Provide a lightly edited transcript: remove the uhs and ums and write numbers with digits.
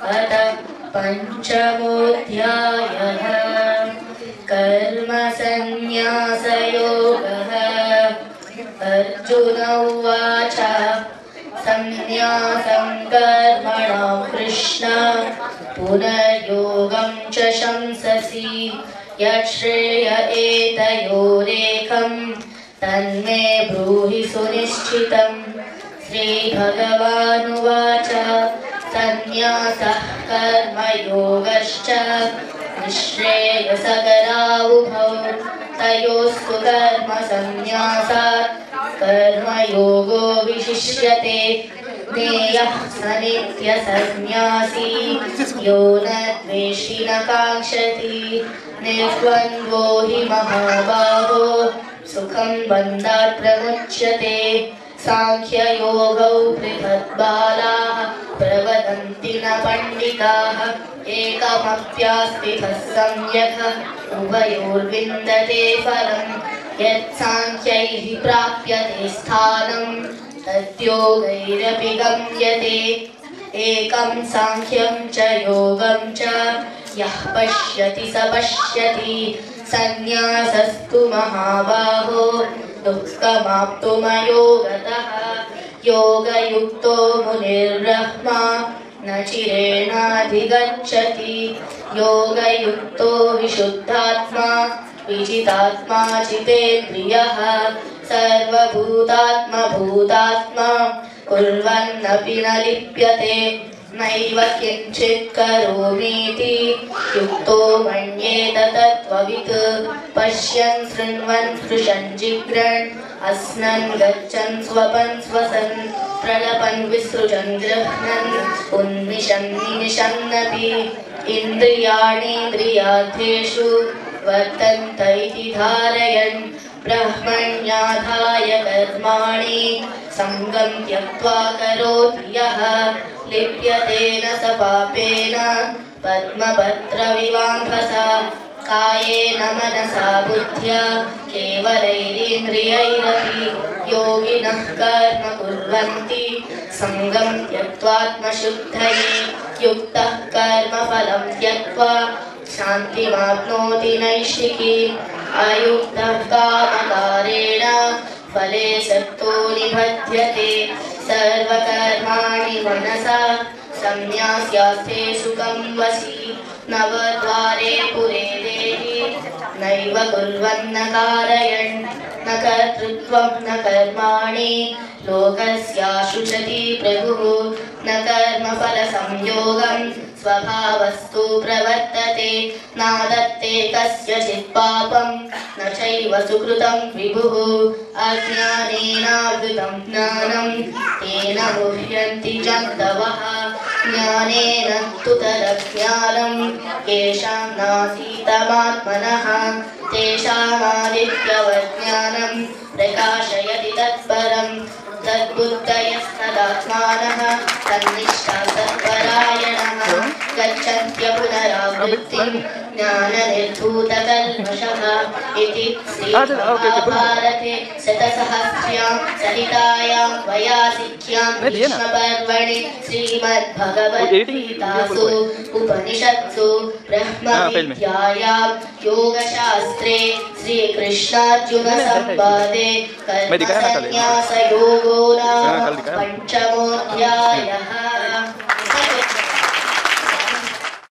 अथ पञ्चमोऽध्यायः कर्मसन्न्यासयोगः। अर्जुन उवाच सन्न्यासं कर्मणां कृष्ण पुनर्योगं च शंससि यच्छ्रेय एतयोरेकं तन्मे ब्रूहि सुनिश्चितम्। श्रीभगवानुवाच सन्न्यासः कर्मयोगश्च निःश्रेयसकरावुभौ तयोस्तु कर्मसन्न्यासात् कर्मयोगो विशिष्यते। ज्ञेयः स नित्यसन्न्यासी यो न द्वेष्टि न काङ्क्षति निर्द्वन्द्वो हि महाबाहो सुखं बन्धात् प्रमुच्यते। सांख्ययोगौ पृथग्बालाः प्रवदन्ति न पण्डिताः एकमप्यास्थितः सम्यक् उभयोर्विन्दते फलम्। यत्साङ्ख्यैः प्राप्यते स्थानं तद्योगैरपि गम्यते। एकं साङ्ख्यं च योगं च यः पश्यति स पश्यति सन्न्यासस्तु महाबाहो दुःखमाप्तुमयोगतः। योगयुक्तो मुनिर्ब्रह्मा न चिरेणाधिगच्छति योगयुक्तो विशुद्धात्मा विजितात्मा जितेन्द्रियः सर्वभूतात्मा भूतात्मा कुर्वन्नपि न लिप्यते। नैव किञ्चित् करोमीति युक्तो मन्येत तत्त्ववित् पश्यन् शृण्वन् स्पृशन् जिघ्रन् अस्नन् गच्छन् स्वपन् श्वसन् प्रलपन् विसृजन् गृह्णन् उन्मिषन् निमिषन्नपि इन्द्रियाणीन्द्रियार्थेषु वर्तन्त इति धारयन् ब्रह्मण्याधाय कर्माणि सङ्गं त्यक्त्वा करोति यः लिप्यते न स पापेन पद्मपत्रविवाम्भसा कायेन मनसा बुद्ध्या केवलैरिन्द्रियैरपि योगिनः कर्म कुर्वन्ति सङ्गं त्यक्त्वात्मशुद्धये। युक्तः कर्मफलं त्यक्त्वा शान्तिमाप्नोति नैष्ठिकीम्। अयुक्तः कामकारेण फले सक्तो निबध्यते। सर्वकर्माणि मनसा संन्यास्यास्ते सुखं वसि नवद्वारे पुरे देहि नैव कुर्वन्न कारयन् न कर्तृत्वं न कर्माणि लोकस्याशुचति प्रभुः न कर्मफलसंयोगं स्वभावस्तु प्रवर्तते नादत्ते कस्यचित् पापं न चैव सुकृतं विभुः। अज्ञानेनावृतं ज्ञानं तेन मुह्यन्ति जन्तवः ज्ञानेन तु तदज्ञानं येषां नासीतमात्मनः तेषामादित्यवज्ञानं प्रकाशयति तत्परम्। तद्बुद्धयस्तदात्मानः तन्निष्ठा सत्परायणः गच्छन्त्य पुनरावृत्तिं ज्ञाननिर्धूतकल्मषः इति श्रीमहाभारते शतसहस्र्यां सहितायां वयासिक्यां भीष्मपर्वणि श्रीमद्भगवद्गीतासु उपनिषत्सु ब्रह्मविद्यायां योगशास्त्रे श्रीकृष्णार्जुनसंवादे कर्मसन्न्यासयोगो नाम पञ्चमोऽध्यायः।